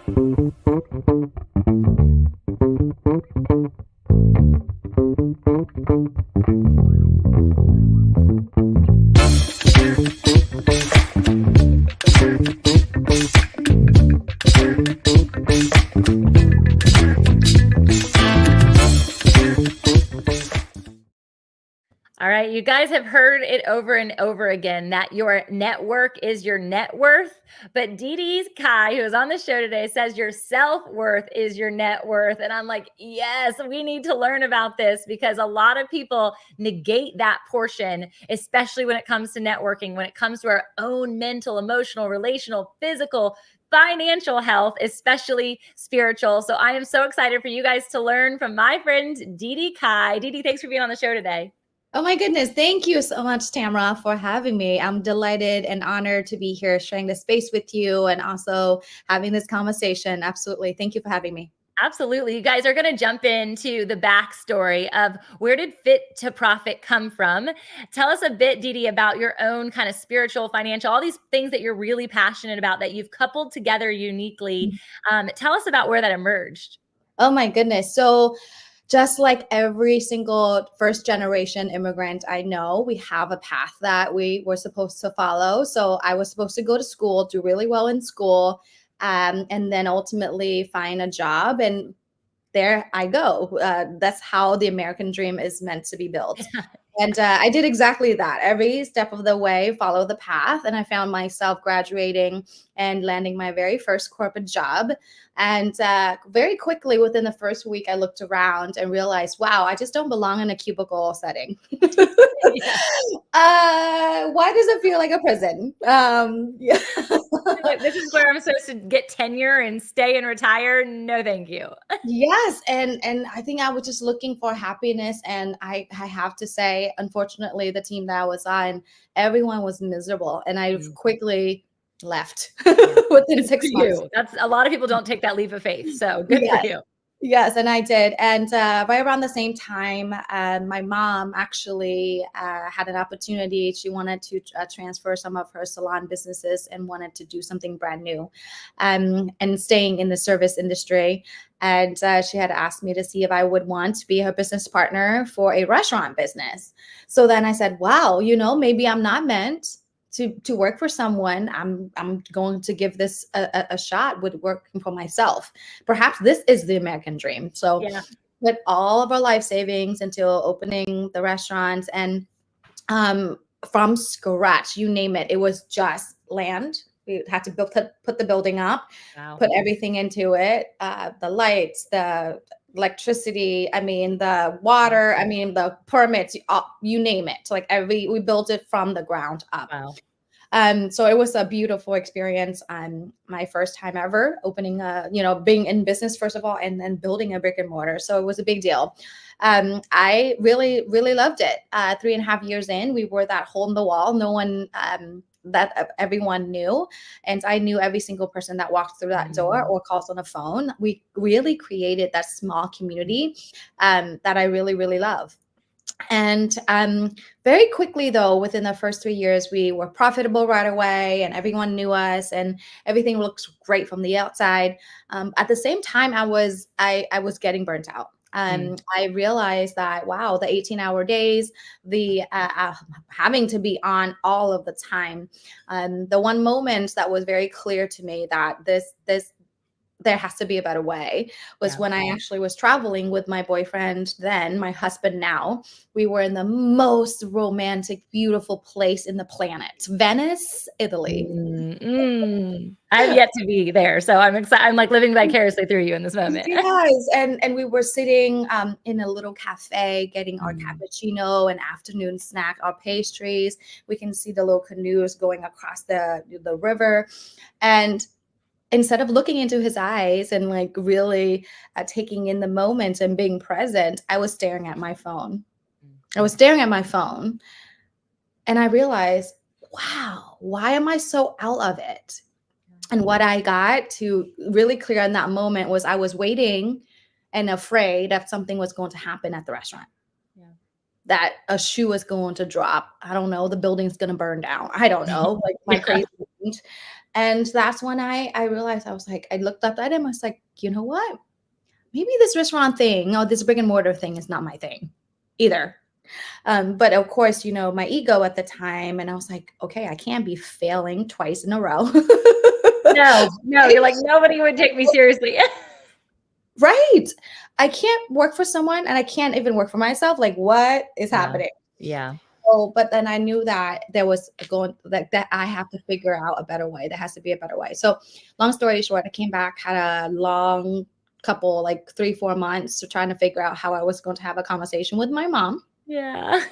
All right, you guys have heard it over and over again that your network is your net worth. But Dedee Cai, who is on the show today, says your self-worth is your net worth. And I'm like, yes, we need to learn about this because a lot of people negate that portion, especially when it comes to networking, when it comes to our own mental, emotional, relational, physical, financial health, especially spiritual. So I am so excited for you guys to learn from my friend Dedee Cai. Dedee, thanks for being on the show today. Oh my goodness. Thank you so much, Tamara, for having me. I'm delighted and honored to be here sharing this space with you and also having this conversation. Absolutely. Thank you for having me. Absolutely. You guys are going to jump into the backstory of where did Fit to Profit come from? Tell us a bit, Dedee, about your own kind of spiritual, financial, all these things that you're really passionate about that you've coupled together uniquely. Tell us about where that emerged. Oh my goodness. So just like every single first generation immigrant I know, we have a path that we were supposed to follow. So I was supposed to go to school, do really well in school, and then ultimately find a job. And there I go. That's how the American dream is meant to be built. And I did exactly that. Every step of the way, follow the path. And I found myself graduating and landing my very first corporate job. And very quickly, within the first week, I looked around and realized, wow, I just don't belong in a cubicle setting. Yeah. Why does it feel like a prison? Yeah. Like, this is where I'm supposed to get tenure and stay and retire. No, thank you. Yes, and I think I was just looking for happiness, and I have to say, unfortunately, the team that I was on, everyone was miserable, and I quickly left within 6 months. That's a lot of people don't take that leap of faith. So good for you. Yes, and I did. And right around the same time, my mom actually had an opportunity. She wanted to transfer some of her salon businesses and wanted to do something brand new, and staying in the service industry. And she had asked me to see if I would want to be her business partner for a restaurant business. So then I said, wow, maybe I'm not meant to work for someone. I'm going to give this a shot with working for myself. Perhaps this is the American dream. So put all of our life savings into opening the restaurants, and from scratch, you name it. It was just land. We had to put the building up, put everything into it, the lights, the electricity, the water, the permits, you name it. Like we built it from the ground up. Wow. So it was a beautiful experience. My first time ever opening being in business, first of all, and then building a brick and mortar. So it was a big deal. I really, really loved it. 3.5 years in, we were that hole in the wall. No one, that everyone knew. And I knew every single person that walked through that door or calls on the phone. We really created that small community that I really, really love. And very quickly, though, within the first 3 years, we were profitable right away, and everyone knew us, and everything looks great from the outside. At the same time, I was getting burnt out. I realized that, wow, the 18-hour days, the having to be on all of the time. The one moment that was very clear to me that this there has to be a better way was when I actually was traveling with my boyfriend, then my husband now. We were in the most romantic, beautiful place in the planet, Venice, Italy. I've yet to be there, so I'm excited. I'm like living vicariously through you in this moment. Yes, and we were sitting in a little cafe getting our cappuccino, an afternoon snack, our pastries. We can see the little canoes going across the river, and instead of looking into his eyes and like really taking in the moment and being present, I was staring at my phone. And I realized, wow, why am I so out of it? And what I got to really clear in that moment was I was waiting and afraid that something was going to happen at the restaurant. That a shoe was going to drop. I don't know. The building's going to burn down. I don't know. Like my crazy mind. And that's when I realized, I was like, I looked up at him. I was like, you know what? Maybe this restaurant thing, or this brick and mortar thing is not my thing either. But of course, my ego at the time, and I was like, okay, I can't be failing twice in a row. No, you're like, nobody would take me seriously. Right. I can't work for someone and I can't even work for myself. Like, what is happening? Yeah. Oh, but then I knew that there was that I have to figure out a better way. There has to be a better way. So long story short, I came back, had a long couple, like 3-4 months, to trying to figure out how I was going to have a conversation with my mom Yeah.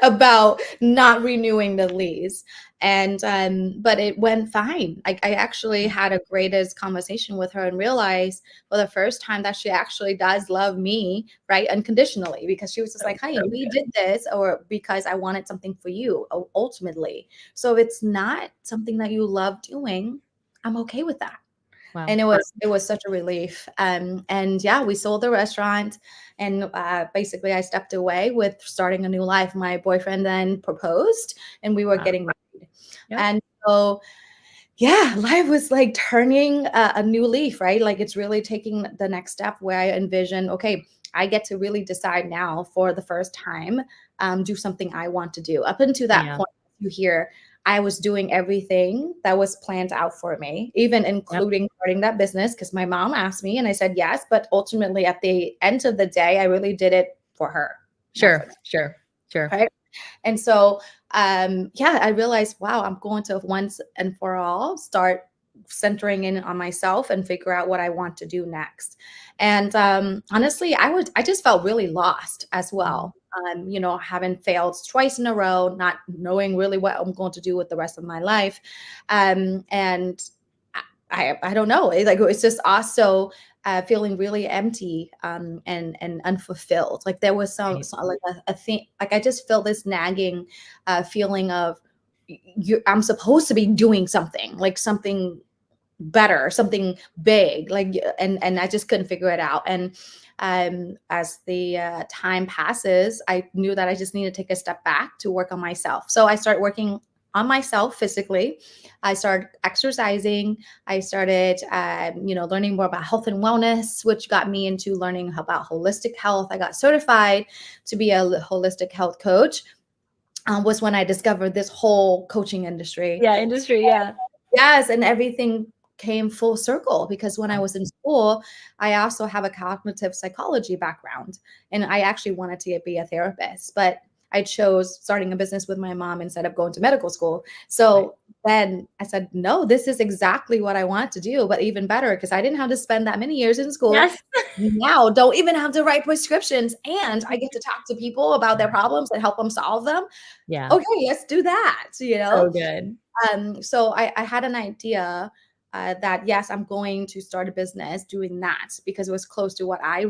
about not renewing the lease. And but it went fine. I actually had a greatest conversation with her and realized for the first time that she actually does love me, right, unconditionally, because she was just like, hey, we did this or because I wanted something for you ultimately. So if it's not something that you love doing, I'm okay with that. Wow. And it was such a relief. And yeah, we sold the restaurant, and basically I stepped away with starting a new life. My boyfriend then proposed, and we were getting married. Yep. And so yeah, life was like turning a new leaf, right? Like it's really taking the next step where I envision, okay, I get to really decide now for the first time, do something I want to do. Up until that point, you hear, I was doing everything that was planned out for me, even including starting that business, because my mom asked me and I said yes. But ultimately, at the end of the day, I really did it for her. Sure. Right. And so, yeah, I realized, wow, I'm going to once and for all start centering in on myself and figure out what I want to do next. And honestly, I just felt really lost as well. Having failed twice in a row, not knowing really what I'm going to do with the rest of my life. And I don't know. It's just also feeling really empty and unfulfilled. Like there was like a thing. Like I just felt this nagging feeling of I'm supposed to be doing something, like something better, something big, like and I just couldn't figure it out. And as the time passes, I knew that I just needed to take a step back to work on myself. So I started working on myself physically. I started exercising. I started learning more about health and wellness, which got me into learning about holistic health. I got certified to be a holistic health coach. Was when I discovered this whole coaching industry. Yeah. Yes, and everything came full circle, because when I was in school, I also have a cognitive psychology background, and I actually wanted to be a therapist, but I chose starting a business with my mom instead of going to medical school. So then I said, no, this is exactly what I want to do, but even better, because I didn't have to spend that many years in school. Yes. Now don't even have to write prescriptions, and I get to talk to people about their problems and help them solve them. Yeah. Okay, let's do that. So good. So I had an idea that yes, I'm going to start a business doing that, because it was close to what I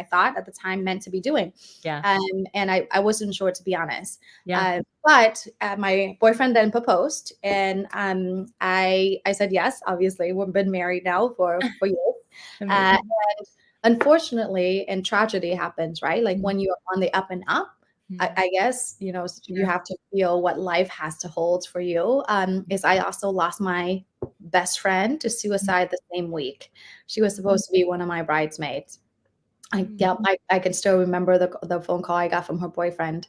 thought at the time meant to be doing. Yeah. And I wasn't sure, to be honest. Yeah. But my boyfriend then proposed, and I said yes. Obviously, we've been married now for years. And unfortunately, and tragedy happens, right? Like when you're on the up and up, I guess, you have to feel what life has to hold for you. Is I also lost my best friend to suicide the same week. She was supposed to be one of my bridesmaids. I can still remember the phone call I got from her boyfriend.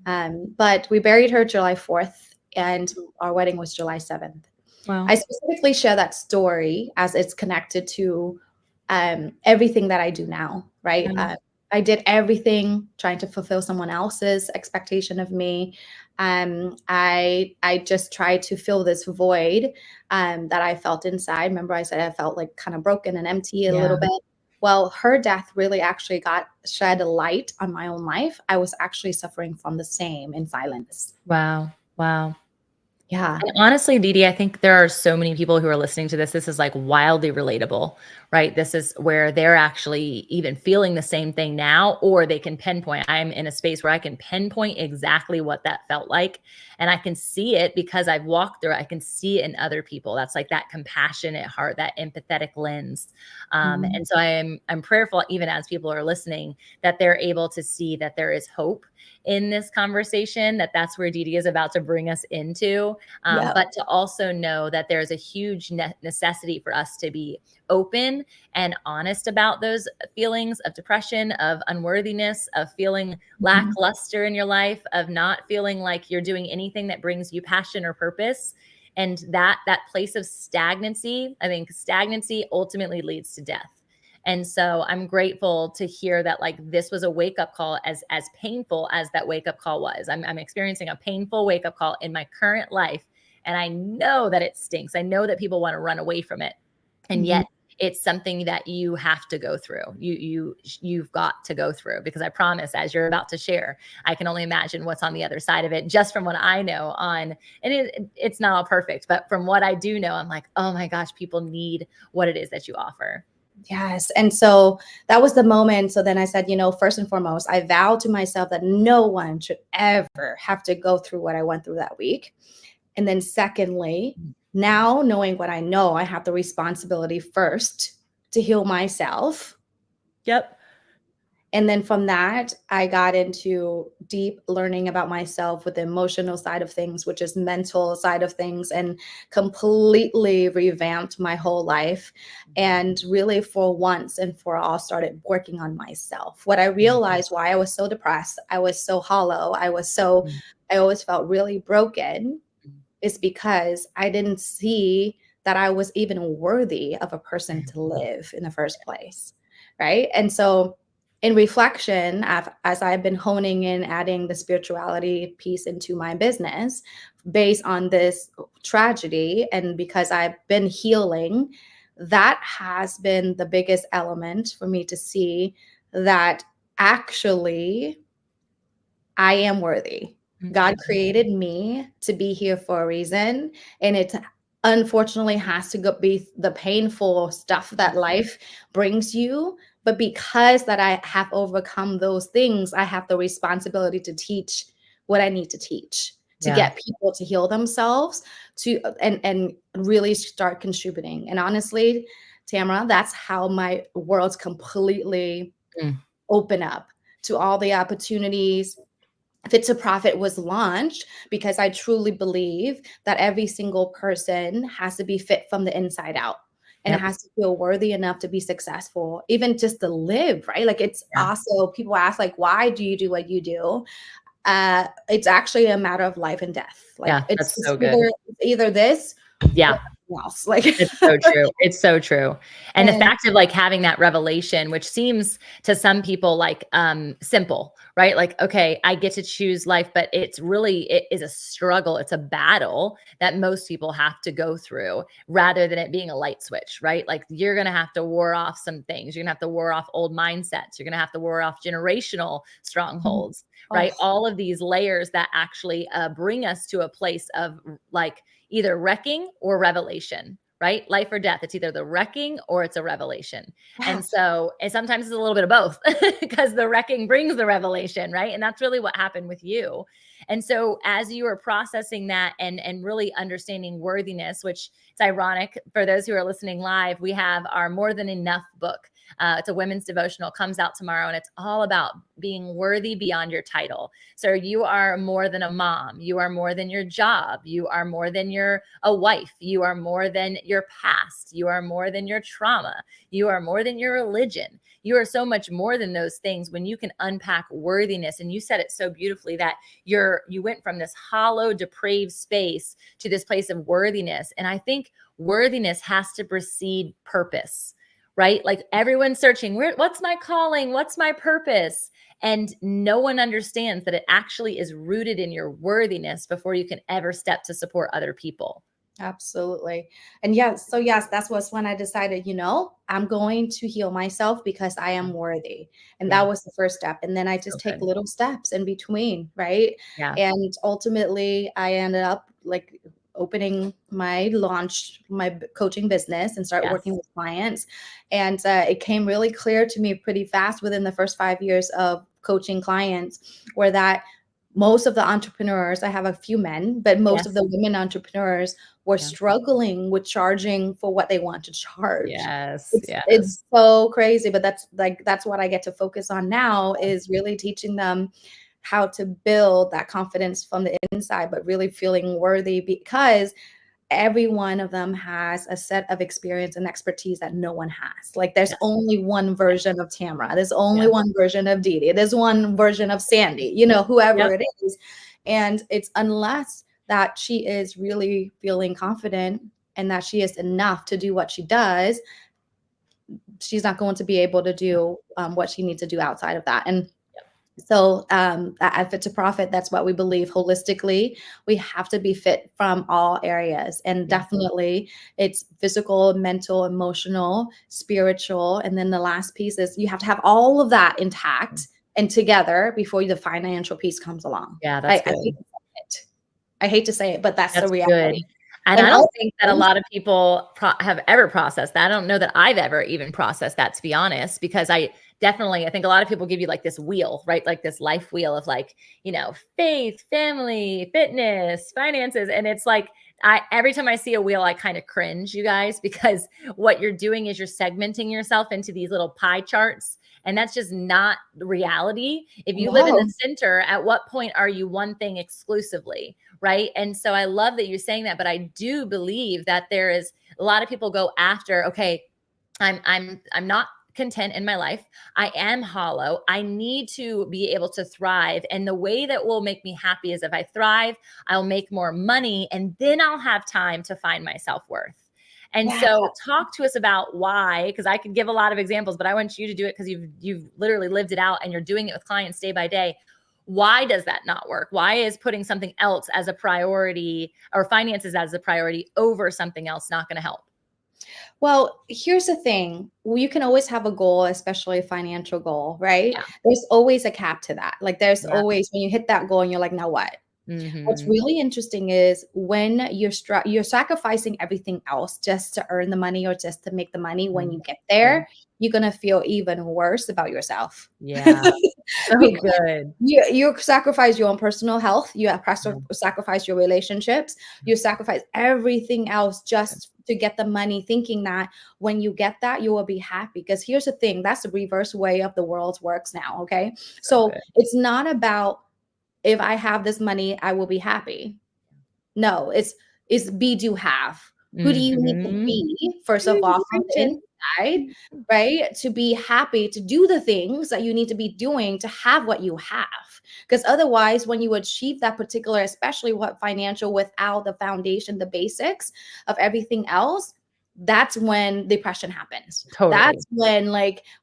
But we buried her July 4th, and our wedding was July 7th. Wow. I specifically share that story as it's connected to everything that I do now, right? I did everything trying to fulfill someone else's expectation of me. I just tried to fill this void that I felt inside. Remember, I said I felt like kind of broken and empty a little bit. Well, her death really actually got shed a light on my own life. I was actually suffering from the same in silence. Wow. Yeah. And honestly, Dedee, I think there are so many people who are listening to this. This is like wildly relatable, right? This is where they're actually even feeling the same thing now, or they can pinpoint. I'm in a space where I can pinpoint exactly what that felt like. And I can see it because I've walked through it. I can see it in other people. That's like that compassionate heart, that empathetic lens. And so I'm prayerful, even as people are listening, that they're able to see that there is hope in this conversation, that's where Dedee is about to bring us into. Yeah. But to also know that there's a huge necessity for us to be open and honest about those feelings of depression, of unworthiness, of feeling lackluster in your life, of not feeling like you're doing anything that brings you passion or purpose. And that place of stagnancy, I think stagnancy ultimately leads to death. And so I'm grateful to hear that, like, this was a wake up call, as painful as that wake up call was. I'm experiencing a painful wake up call in my current life. And I know that it stinks. I know that people want to run away from it. And yet it's something that you have to go through. You've got to go through, because I promise, as you're about to share, I can only imagine what's on the other side of it, just from what I know on, and it's not all perfect, but from what I do know, I'm like, oh my gosh, people need what it is that you offer. Yes. And so that was the moment. So then I said, first and foremost, I vowed to myself that no one should ever have to go through what I went through that week. And then secondly, now knowing what I know, I have the responsibility first to heal myself. Yep. And then from that, I got into deep learning about myself with the emotional side of things, which is mental side of things, and completely revamped my whole life. And really, for once and for all, started working on myself. What I realized why I was so depressed, I was so hollow, I always felt really broken, is because I didn't see that I was even worthy of a person to live in the first place. Right. And so in reflection, as I've been honing in, adding the spirituality piece into my business based on this tragedy, and because I've been healing, that has been the biggest element for me to see that actually I am worthy. God created me to be here for a reason, and it unfortunately has to be the painful stuff that life brings you. But because that I have overcome those things, I have the responsibility to teach what I need to teach, to get people to heal themselves, and really start contributing. And honestly, Tamara, that's how my world's completely open up to all the opportunities. Fit to Profit was launched because I truly believe that every single person has to be fit from the inside out, and it has to feel worthy enough to be successful, even just to live, right? Like, it's also, people ask, like, why do you do what you do? It's actually a matter of life and death. Like, That's so good. Either this or else. Like, it's so true. It's so true. And the fact of, like, having that revelation, which seems to some people like simple, right? Like, okay, I get to choose life, but it is a struggle. It's a battle that most people have to go through, rather than it being a light switch, right? Like, you're going to have to war off some things. You're going to have to war off old mindsets. You're going to have to war off generational strongholds, right? All of these layers that actually bring us to a place of, like, either wrecking or revelation, right? Life or death. It's either the wrecking or it's a revelation. And so, and sometimes it's a little bit of both, because the wrecking brings the revelation, right? And that's really what happened with you. And so, as you were processing that and really understanding worthiness, which it's ironic for those who are listening live, we have our More Than Enough book. It's a women's devotional, comes out tomorrow, and it's all about being worthy beyond your title. So you are more than a mom. You are more than your job. You are more than a wife. You are more than your past. You are more than your trauma. You are more than your religion. You are so much more than those things when you can unpack worthiness. And you said it so beautifully, that you went from this hollow, depraved space to this place of worthiness. And I think worthiness has to precede purpose, right? Like, everyone's searching, what's my calling? What's my purpose? And no one understands that it actually is rooted in your worthiness before you can ever step to support other people. Absolutely. And yes, that's when I decided, I'm going to heal myself because I am worthy. And that was the first step. And then I just take little steps in between, right? Yeah. And ultimately I ended up, like, my coaching business and start working with clients. And it came really clear to me pretty fast within the first 5 years of coaching clients, where that most of the entrepreneurs, I have a few men, but most of the women entrepreneurs were struggling with charging for what they want to charge. It's so crazy, but that's what I get to focus on now, is really teaching them how to build that confidence from the inside, but really feeling worthy, because every one of them has a set of experience and expertise that no one has. Like there's Yes. only one version of Tamara. There's only Yes. one version of Dedee. There's one version of Sandy, you know, whoever Yep. it is. And it's unless that she is really feeling confident and that she is enough to do what she does, she's not going to be able to do what she needs to do outside of that. And so at Fit to Profit, that's what we believe holistically. We have to be fit from all areas. And definitely it's physical, mental, emotional, spiritual. And then the last piece is you have to have all of that intact and together before the financial piece comes along. Yeah, that's good. I hate to say it, but that's the That's reality. good. And I don't think that a lot of people have ever processed that. I don't know that I've ever even processed that, to be honest, because I think a lot of people give you like this wheel, right? Like this life wheel of like, you know, faith, family, fitness, finances. And it's like, every time I see a wheel, I kind of cringe, you guys, because what you're doing is you're segmenting yourself into these little pie charts. And that's just not reality. If you live in the center, at what point are you one thing exclusively? Right. And so I love that you're saying that, but I do believe that there is a lot of people go after, okay, I'm not content in my life. I am hollow. I need to be able to thrive. And the way that will make me happy is if I thrive, I'll make more money, and then I'll have time to find my self-worth. And so talk to us about why, because I could give a lot of examples, but I want you to do it because you've literally lived it out and you're doing it with clients day by day. Why does that not work? Why is putting something else as a priority, or finances as a priority over something else, not going to help? Well, here's the thing. You can always have a goal, especially a financial goal, right? Yeah. There's always a cap to that. Like there's Yeah. always, when you hit that goal and you're like, now what? What's Mm-hmm. really interesting is when you're sacrificing everything else just to earn the money or just to make the money. When you get there, you're gonna feel even worse about yourself. Yeah. So good. You sacrifice your own personal health. You have sacrifice your relationships. You sacrifice everything else just to get the money, thinking that when you get that, you will be happy. Because here's the thing, that's the reverse way of the world works now. Okay. So it's not about, if I have this money, I will be happy. No, it's be, do, have. Who do you need to be, first of all, from the inside, right? To be happy, to do the things that you need to be doing to have what you have. Because otherwise, when you achieve that particular, especially what financial, without the foundation, the basics of everything else, that's when depression happens. Totally. That's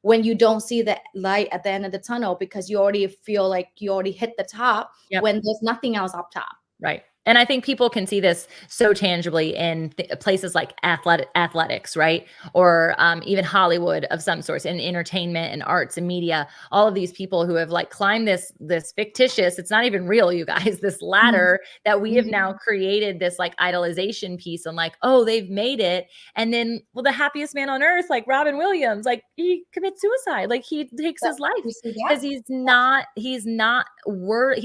when you don't see the light at the end of the tunnel, because you already feel like you already hit the top when there's nothing else up top. Right. And I think people can see this so tangibly in places like athletics, right? Or even Hollywood of some sorts, and entertainment and arts and media. All of these people who have like climbed this fictitious, it's not even real, you guys, this ladder that we have now created, this like idolization piece, and like, oh, they've made it. And then, well, the happiest man on earth, like Robin Williams, like he commits suicide, like he takes his life because he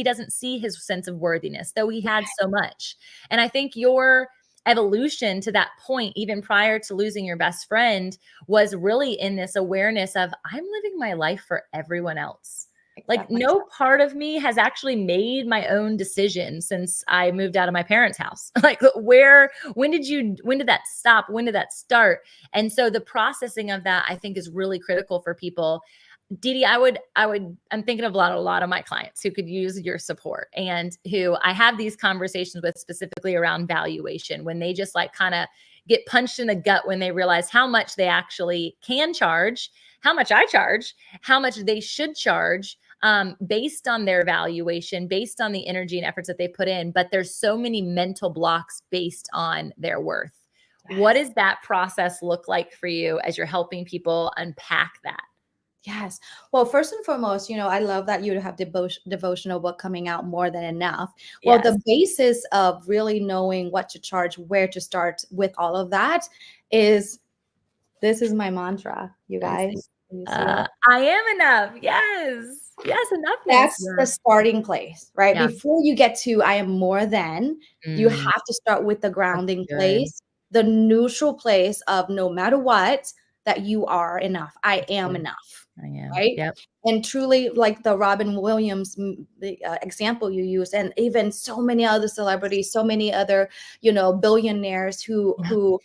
doesn't see his sense of worthiness, though he had so much. And I think your evolution to that point, even prior to losing your best friend, was really in this awareness of, I'm living my life for everyone else. Like no part of me has actually made my own decision since I moved out of my parents' house. Like when did that stop? When did that start? And so the processing of that, I think, is really critical for people. Dedee, I'm thinking of a lot of my clients who could use your support, and who I have these conversations with specifically around valuation, when they just like kind of get punched in the gut when they realize how much they actually can charge, how much I charge, how much they should charge, based on their valuation, based on the energy and efforts that they put in. But there's so many mental blocks based on their worth. What does that process look like for you as you're helping people unpack that? Yes. Well, first and foremost, I love that you have devotional book coming out, More Than Enough. Well, the basis of really knowing what to charge, where to start with all of that is, this is my mantra, you guys. I am enough. Yes. Yes. Enoughness. That's the starting place, right? Before you get to I am more than, you have to start with the grounding place, the neutral place of, no matter what, that you are enough. I am enough. I am. right? Yep. And truly, like the Robin Williams the, example you use, and even so many other celebrities, so many other, billionaires Yeah. who,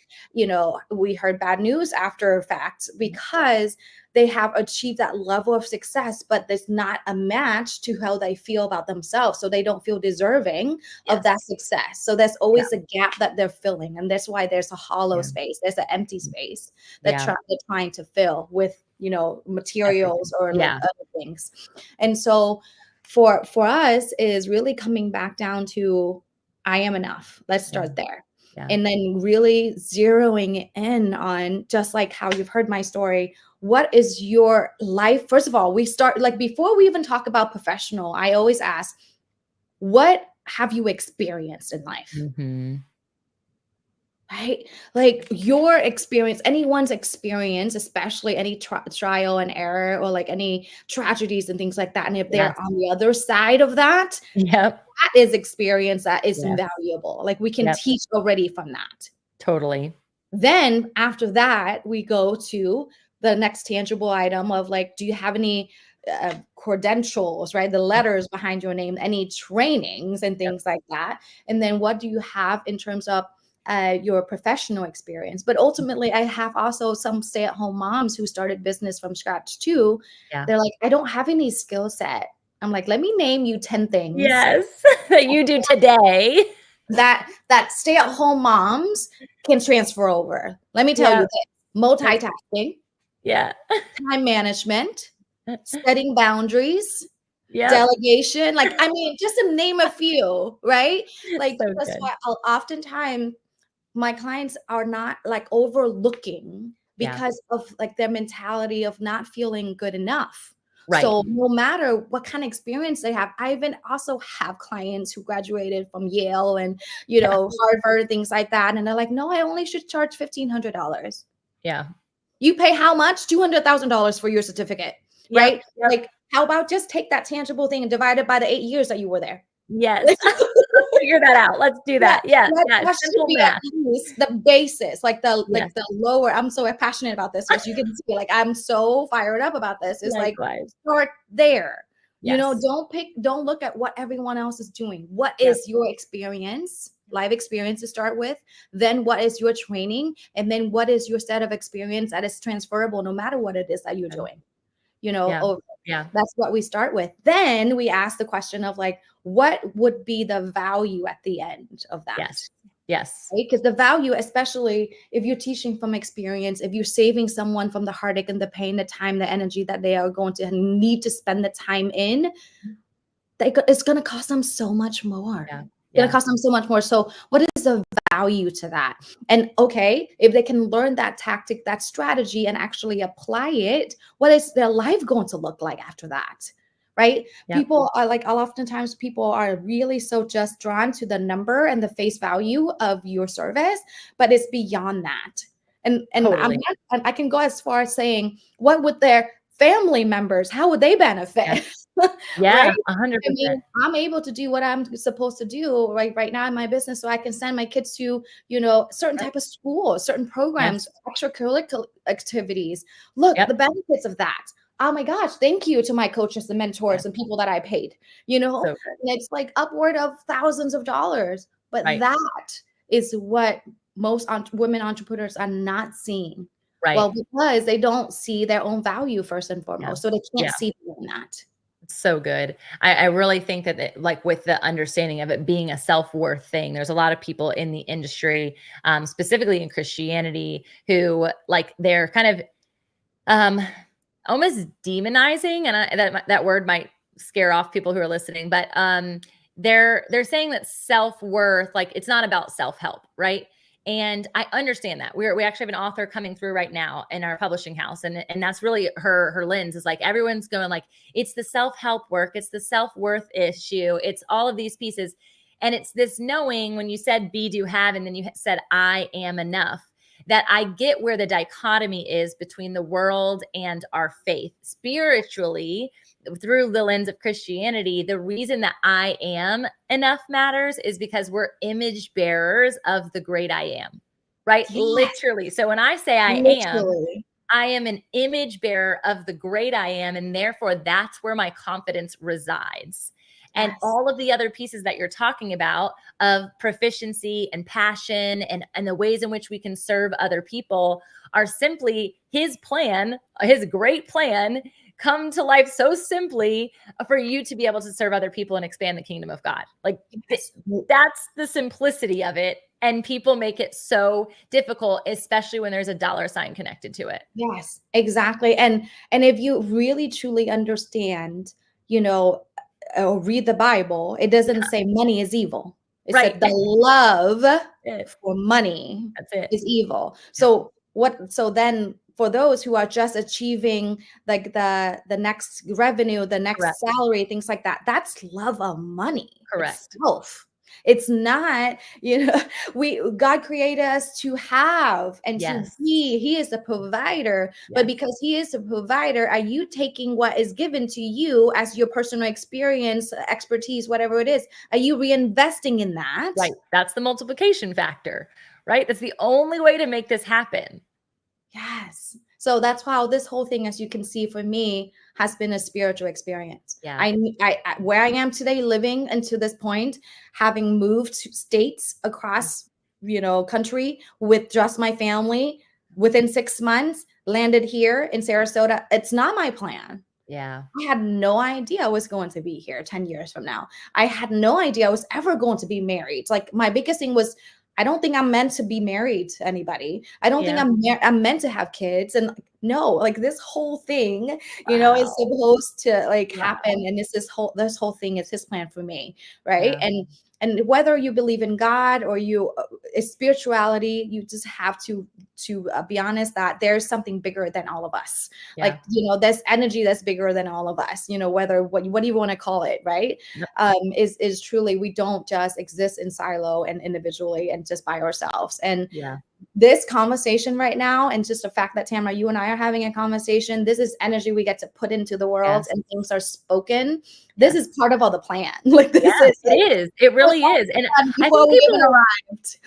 we heard bad news after facts because they have achieved that level of success, but there's not a match to how they feel about themselves. So they don't feel deserving of that Yes. success. So there's Yeah. always a gap that they're filling. And that's why there's a hollow Yeah. space, there's an empty space that Yeah. they're trying to fill with, materials Everything. or like Yeah. other things. And so for us is really coming back down to I am enough. Let's Yeah. start there. Yeah. And then really zeroing in on, just like how you've heard my story, what is your life? First of all, we start, like, before we even talk about professional, I always ask, what have you experienced in life? Mm-hmm. Right? Like your experience, anyone's experience, especially any trial and error or like any tragedies and things like that. And if they're Yes. on the other side of that, Yep. that is experience that is Yes. invaluable. Like we can Yep. teach already from that. Totally. Then after that, we go to the next tangible item of like, do you have any credentials, right? The letters behind your name, any trainings and Yep. things like that. And then what do you have in terms of your professional experience? But ultimately, I have also some stay-at-home moms who started business from scratch too. Yeah. They're like, I don't have any skill set. I'm like, let me name you 10 things Yes. That you do today. that stay-at-home moms can transfer over. Let me tell you Yeah. this: multitasking, Yeah. time management, setting boundaries, Yep. delegation. Like, I mean, just to name a few, right? Like, So that's good. why oftentimes my clients are not like overlooking Yeah. because of like their mentality of not feeling good enough. Right. So no matter what kind of experience they have, I even also have clients who graduated from Yale and, Yeah. Harvard, things like that. And they're like, no, I only should charge $1,500. Yeah. You pay how much? $200,000 for your certificate, Yep. right? Yep. Like, how about just take that tangible thing and divide it by the 8 years that you were there? Yes. Let's figure that out. Let's do Yeah, that. Yes. Yeah. that should Simple be at math. least the basis, like Yes. the lower. I'm so passionate about this. As you can see, like I'm so fired up about this. It's like Likewise. start there. Yes. Don't look at what everyone else is doing. What Yep. is your experience, life experience to start with? Then what is your training? And then what is your set of experience that is transferable no matter what it is that you're doing? Yeah. Over. Yeah. That's what we start with. Then we ask the question of like, what would be the value at the end of that? Yes. Yes. Right? Because the value, especially if you're teaching from experience, if you're saving someone from the heartache and the pain, the time, the energy that they are going to need to spend the time in, it's going to cost them so much more. Yeah. It's going to Yeah. cost them so much more. So what is the value to that? And okay, if they can learn that tactic, that strategy, and actually apply it, what is their life going to look like after that? Right? Yep. People are like, oftentimes people are really so just drawn to the number and the face value of your service, but it's beyond that. And Totally. I can go as far as saying, what would their family members, how would they Yeah. benefit? Yeah. Right? I 100%. mean, I'm able to do what I'm supposed to do right now in my business, so I can send my kids to, certain Yep. type of school, certain programs, Yes. extracurricular activities. Look, Yep. the benefits of that. Oh my gosh, thank you to my coaches and Yeah. mentors and people that I paid, So good. and it's like upward of thousands of dollars. But Right. that is what most women entrepreneurs are not seeing. Right. Well, because they don't see their own value first and Yeah. foremost. So they Yeah. can't see beyond that. So good. I really think that like with the understanding of it being a self-worth thing, there's a lot of people in the industry, specifically in Christianity, who like they're kind of um, almost demonizing, and that word might scare off people who are listening, but they're saying that self-worth, like it's not about self-help, right? And I understand that. We actually have an author coming through right now in our publishing house, and that's really her lens is like everyone's going like it's the self-help work, it's the self-worth issue, it's all of these pieces, and it's this knowing when you said be, do, have, and then you said I am enough, that I get where the dichotomy is between the world and our faith. Spiritually, through the lens of Christianity, the reason that I am enough matters is because we're image bearers of the great I am, right? Yeah, Literally. So when I say I am, literally. I am an image bearer of the great I am. And therefore, that's where my confidence resides. And Yes. all of the other pieces that you're talking about of proficiency and passion and the ways in which we can serve other people are simply his plan, his great plan come to life so simply for you to be able to serve other people and expand the kingdom of God. Like Yes. that's the simplicity of it. And people make it so difficult, especially when there's a dollar sign connected to it. Yes, exactly. And if you really truly understand, you know, or read the Bible, it doesn't say money is evil. It Right. said the love It. for money That's it. is evil. Yeah. So then for those who are just achieving like the next revenue, the next Correct. salary, things like that, that's love of money Correct. itself. It's not, we God created us to have and to Yes. be. He is the provider, but Yes. because he is the provider, are you taking what is given to you as your personal experience, expertise, whatever it is? Are you reinvesting in that? Right. That's the multiplication factor, right? That's the only way to make this happen. Yes. So that's how this whole thing, as you can see, for me, has been a spiritual experience. Yeah. Where I am today, living until this point, having moved to states across, country with just my family, within 6 months, landed here in Sarasota. It's not my plan. Yeah. I had no idea I was going to be here 10 years from now. I had no idea I was ever going to be married. Like my biggest thing was I don't think I'm meant to be married to anybody. I don't think Yeah. I'm meant to have kids. And no, like this whole thing, is Wow. supposed to like happen. Wow. And it's this whole thing is his plan for me, right? Yeah. And whether you believe in God or you spirituality, you just have to be honest that there's something bigger than all of us. Yeah. Like there's energy that's bigger than all of us. Whether what do you want to call it, right? Yep. Is truly we don't just exist in silo and individually and just by ourselves. And Yeah. this conversation right now, and just the fact that Tamara, you and I are having a conversation, this is energy we get to put into the world, Yes. and things are spoken. This Yes. is part of all the plan. Like this Yeah, is it is. It really is. And I before think we even people arrived.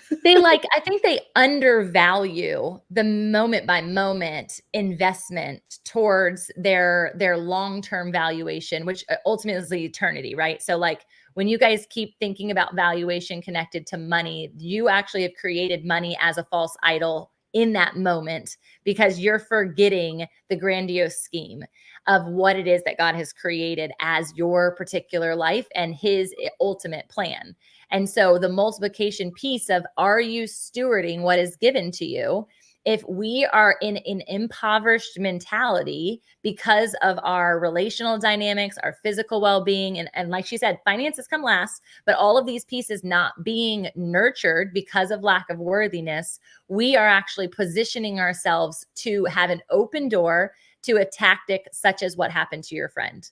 I think they undervalue the moment by moment investment towards their long-term valuation, which ultimately is the eternity, right? So like when you guys keep thinking about valuation connected to money, you actually have created money as a false idol in that moment because you're forgetting the grandiose scheme of what it is that God has created as your particular life and his ultimate plan. And so the multiplication piece of are you stewarding what is given to you? If we are in an impoverished mentality because of our relational dynamics, our physical well-being, and like she said, finances come last, but all of these pieces not being nurtured because of lack of worthiness, we are actually positioning ourselves to have an open door to a tactic such as what happened to your friend.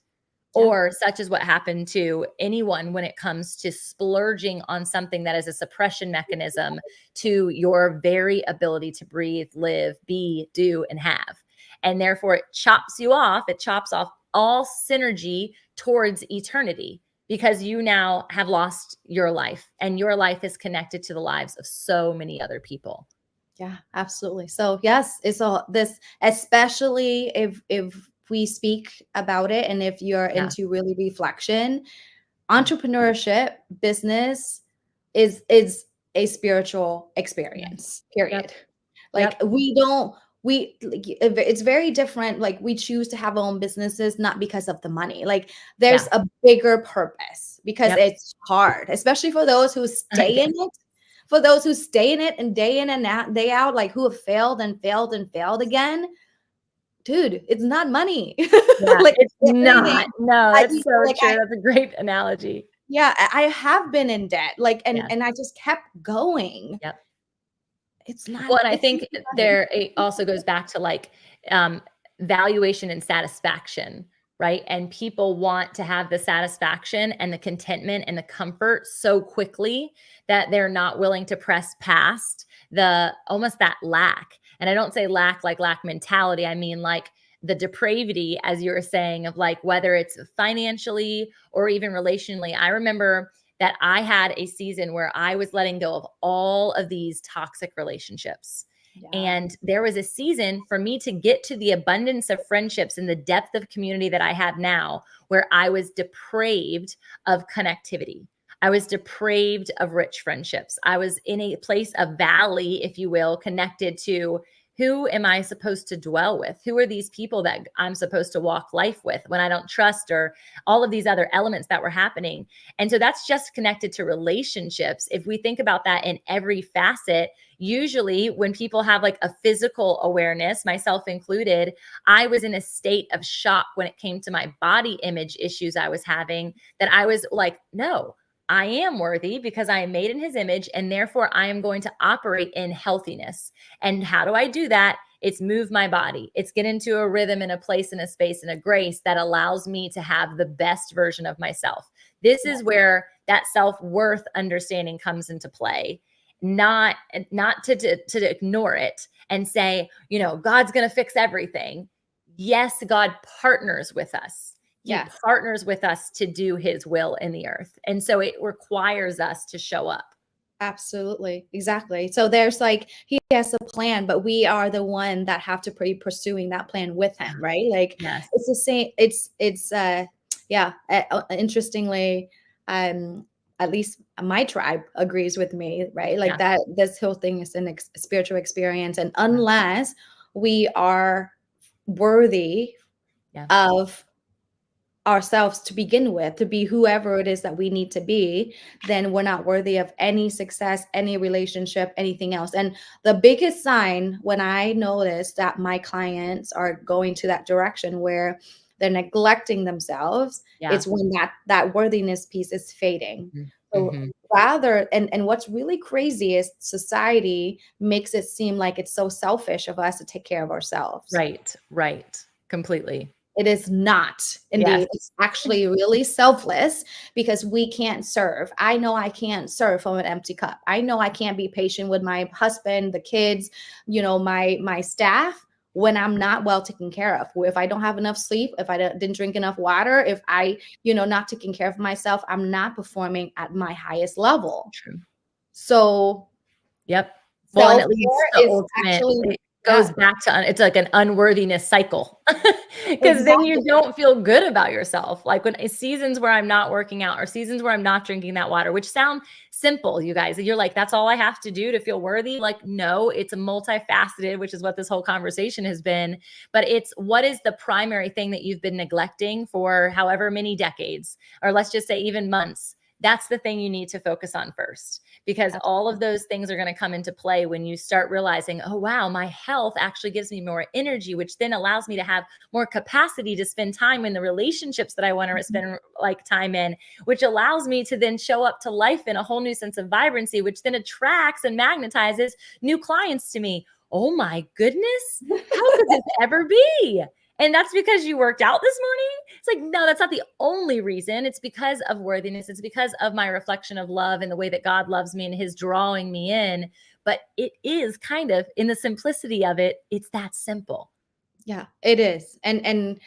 Yeah. Or such as what happened to anyone when it comes to splurging on something that is a suppression mechanism to your very ability to breathe, live, be, do, and have. And therefore, it chops you off. It chops off all synergy towards eternity because you now have lost your life and your life is connected to the lives of so many other people. Yeah, absolutely. So yes, it's all this, especially if we speak about it and if you're Yeah. into really reflection, entrepreneurship, business is a spiritual experience, period. Yep. Like Yep. it's very different. Like we choose to have our own businesses not because of the money. Like Yeah. there's a bigger purpose because Yep. it's hard, especially for those who stay in it. For those who stay in it and day in and out, day out, like who have failed and failed and failed again, dude, it's not money. Yeah, Like it's if anything, not. No, I, that's so like true. That's a great analogy. yeah, I have been in debt, like, and Yes. and I just kept going. Yep. It's not. Well, and I It's think not money. there it also goes back to like um, valuation and satisfaction, right? And people want to have the satisfaction and the contentment and the comfort so quickly that they're not willing to press past the almost that lack. And I don't say lack like lack mentality. I mean like the depravity, as you were saying, of like whether it's financially or even relationally. I remember that I had a season where I was letting go of all of these toxic relationships. Yeah. And there was a season for me to get to the abundance of friendships and the depth of community that I have now, where I was depraved of connectivity. I was depraved of rich friendships. I was in a place of valley, if you will, connected to who am I supposed to dwell with? Who are these people that I'm supposed to walk life with when I don't trust, or all of these other elements that were happening? And so that's just connected to relationships. If we think about that in every facet, usually when people have like a physical awareness, myself included, I was in a state of shock when it came to my body image issues I was having, that I was like, no, I am worthy because I am made in his image, and therefore I am going to operate in healthiness. And how do I do that? It's move my body. It's get into a rhythm and a place and a space and a grace that allows me to have the best version of myself. This is where that self-worth understanding comes into play. Not to ignore it and say, you know, God's going to fix everything. Yes, God partners with us. He Yes. partners with us to do his will in the earth. And so it requires us to show up. Absolutely. Exactly. So there's like he has a plan, but we are the one that have to be pursuing that plan with Yeah. him, right? Like Yes. it's the same. It's yeah. Interestingly, at least my tribe agrees with me, right? Like Yeah. that. This whole thing is an spiritual experience, and Yeah. unless we are worthy Yeah. of ourselves to begin with, to be whoever it is that we need to be, then we're not worthy of any success, any relationship, anything else. And the biggest sign when I notice that my clients are going to that direction where they're neglecting themselves, Yeah. it's when that worthiness piece is fading. So Mm-hmm. rather, and what's really crazy is society makes it seem like it's so selfish of us to take care of ourselves. Right. Right. Completely. It is not. Yes. Indeed. It's actually really selfless because we can't serve. I know I can't serve from an empty cup. I know I can't be patient with my husband, the kids, my staff when I'm not well taken care of. If I don't have enough sleep, if I didn't drink enough water, if I, not taking care of myself, I'm not performing at my highest level. True. So Yep. Well, and it leads to self-care the is ultimate, actually, it yeah, goes back to, it's like an unworthiness cycle because then you exactly. don't feel good about yourself. Like when seasons where I'm not working out or seasons where I'm not drinking that water, which sound simple, you guys, you're like, that's all I have to do to feel worthy. Like, no, it's a multifaceted, which is what this whole conversation has been. But it's what is the primary thing that you've been neglecting for however many decades, or let's just say even months. That's the thing you need to focus on first, because all of those things are going to come into play when you start realizing, oh, wow, my health actually gives me more energy, which then allows me to have more capacity to spend time in the relationships that I want to spend like time in, which allows me to then show up to life in a whole new sense of vibrancy, which then attracts and magnetizes new clients to me. Oh my goodness, how could this ever be? And that's because you worked out this morning? It's like, no, that's not the only reason. It's because of worthiness. It's because of my reflection of love and the way that God loves me and his drawing me in. But it is kind of in the simplicity of it. It's that simple. Yeah, it is. And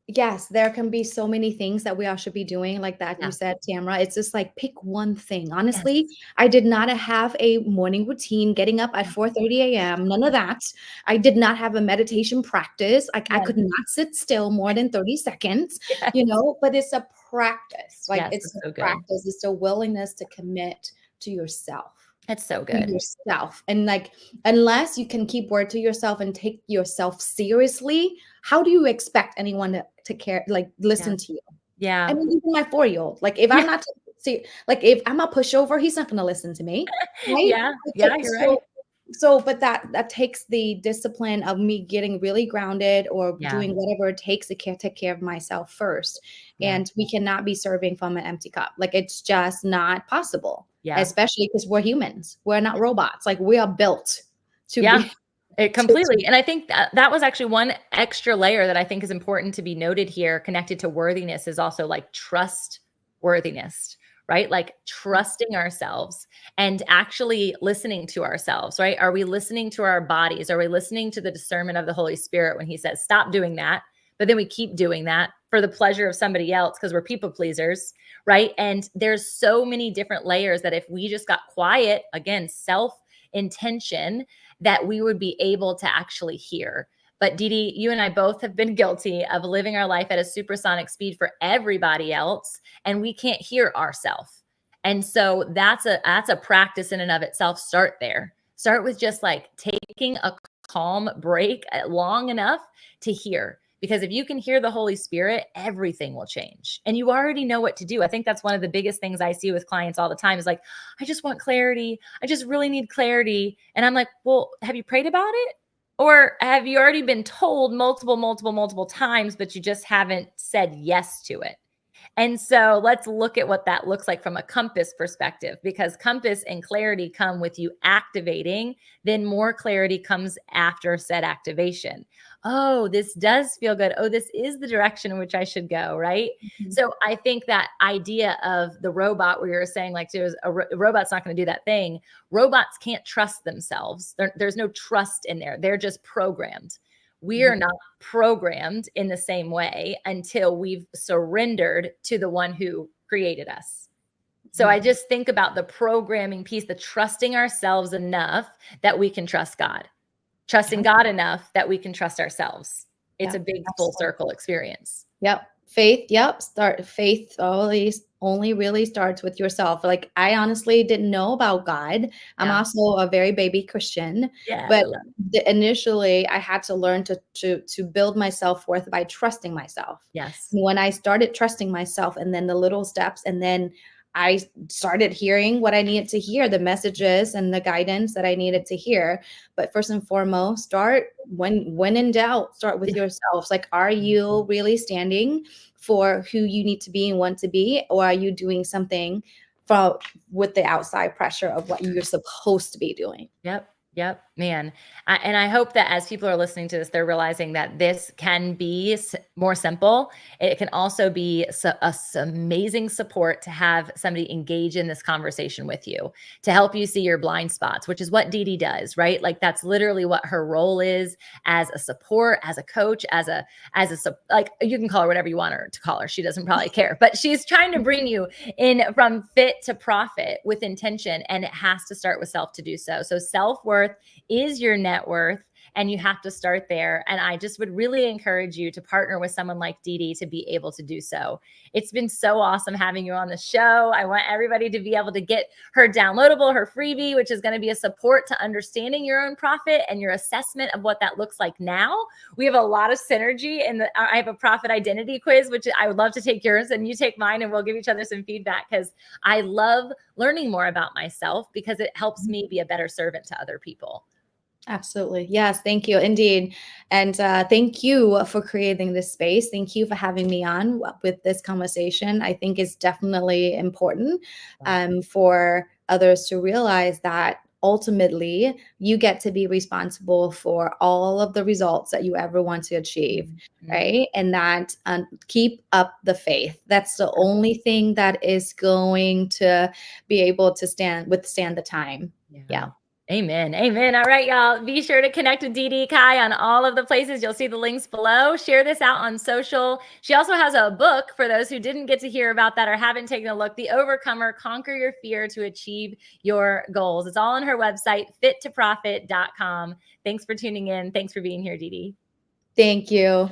yes, there can be so many things that we all should be doing like that you Yeah. said, Tamara. It's just like pick one thing. Yes. Honestly, I did not have a morning routine getting up at 4:30 a.m. None of that. I did not have a meditation practice. I Yes. could not sit still more than 30 seconds, Yes. but it's a practice. Like Yes. it's That's a so good. practice. It's a willingness to commit to yourself. It's so To good. yourself. And like, unless you can keep word to yourself and take yourself seriously, how do you expect anyone to care, like Yeah. listen to you? I Yeah. mean, even my 4-year-old, like if Yeah. I'm not, see, like if I'm a pushover, he's not going to listen to me. Right. Yeah. So, Yeah. You're right. so, but that takes the discipline of me getting really grounded or Yeah. doing whatever it takes to take care of myself first. Yeah. And we cannot be serving from an empty cup. Like it's just not possible, Yeah. especially because we're humans. We're not robots. Like we are built to Yeah. be. It completely. And I think that was actually one extra layer that I think is important to be noted here, connected to worthiness, is also like trustworthiness, right? Like trusting ourselves and actually listening to ourselves, right? Are we listening to our bodies? Are we listening to the discernment of the Holy Spirit when he says, stop doing that? But then we keep doing that for the pleasure of somebody else because we're people pleasers, right? And there's so many different layers that if we just got quiet, again, self intention that we would be able to actually hear. But Dedee, you and I both have been guilty of living our life at a supersonic speed for everybody else, and we can't hear ourselves. And so that's a practice in and of itself. Start there. Start with just like taking a calm break long enough to hear. Because if you can hear the Holy Spirit, everything will change. And you already know what to do. I think that's one of the biggest things I see with clients all the time is like, I just want clarity. I just really need clarity. And I'm like, well, have you prayed about it? Or have you already been told multiple times, but you just haven't said yes to it? And so let's look at what that looks like from a compass perspective, because compass and clarity come with you activating, then more clarity comes after said activation. Oh, this does feel good. Oh, this is the direction in which I should go, right? Mhm. So I think that idea of the robot where you're saying like there's a robot's not going to do that thing. Robots can't trust themselves. There's no trust in there. They're just programmed. We are Mhm. not programmed in the same way until we've surrendered to the one who created us. So I just think about the programming piece, the trusting ourselves enough that we can trust God, trusting Yep. God enough that we can trust ourselves. It's a Yep. big full Absolutely. circle experience. Yep. Faith. Yep. Faith always only really starts with yourself. Like I honestly didn't know about God. I'm Yeah. also a very baby Christian, Yes. I but love initially I had to learn to build my self-worth by trusting myself. Yes. And when I started trusting myself and then the little steps and then I started hearing what I needed to hear, the messages and the guidance that I needed to hear. But first and foremost, start when in doubt, start with yourselves. Like, are you really standing for who you need to be and want to be, or are you doing something from with the outside pressure of what you're supposed to be doing? Yep. Yep, man. And I hope that as people are listening to this, they're realizing that this can be more simple. It can also be amazing support to have somebody engage in this conversation with you to help you see your blind spots, which is what Dedee does, right? Like that's literally what her role is as a support, as a coach, like you can call her whatever you want her to call her. She doesn't probably care, but she's trying to bring you in from fit to profit with intention, and it has to start with self to do so. So self-worth is your net worth, and you have to start there. And I just would really encourage you to partner with someone like Dedee to be able to do so. It's been so awesome having you on the show. I want everybody to be able to get her downloadable, her freebie, which is going to be a support to understanding your own profit and your assessment of what that looks like now. We have a lot of synergy in I have a profit identity quiz, which I would love to take yours and you take mine, and we'll give each other some feedback, because I love learning more about myself because it helps me be a better servant to other people. Absolutely. Yes. Thank you. Indeed. And thank you for creating this space. Thank you for having me on with this conversation. I think it's definitely important for others to realize that ultimately you get to be responsible for all of the results that you ever want to achieve. Mm-hmm. Right. And that keep up the faith. That's the only thing that is going to be able to withstand the time. Yeah. Amen. Amen. All right, y'all. Be sure to connect with Dedee Cai on all of the places. You'll see the links below. Share this out on social. She also has a book for those who didn't get to hear about that or haven't taken a look. The Overcomer: Conquer Your Fear to Achieve Your Goals. It's all on her website, fittoprofit.com. Thanks for tuning in. Thanks for being here, Dedee. Thank you.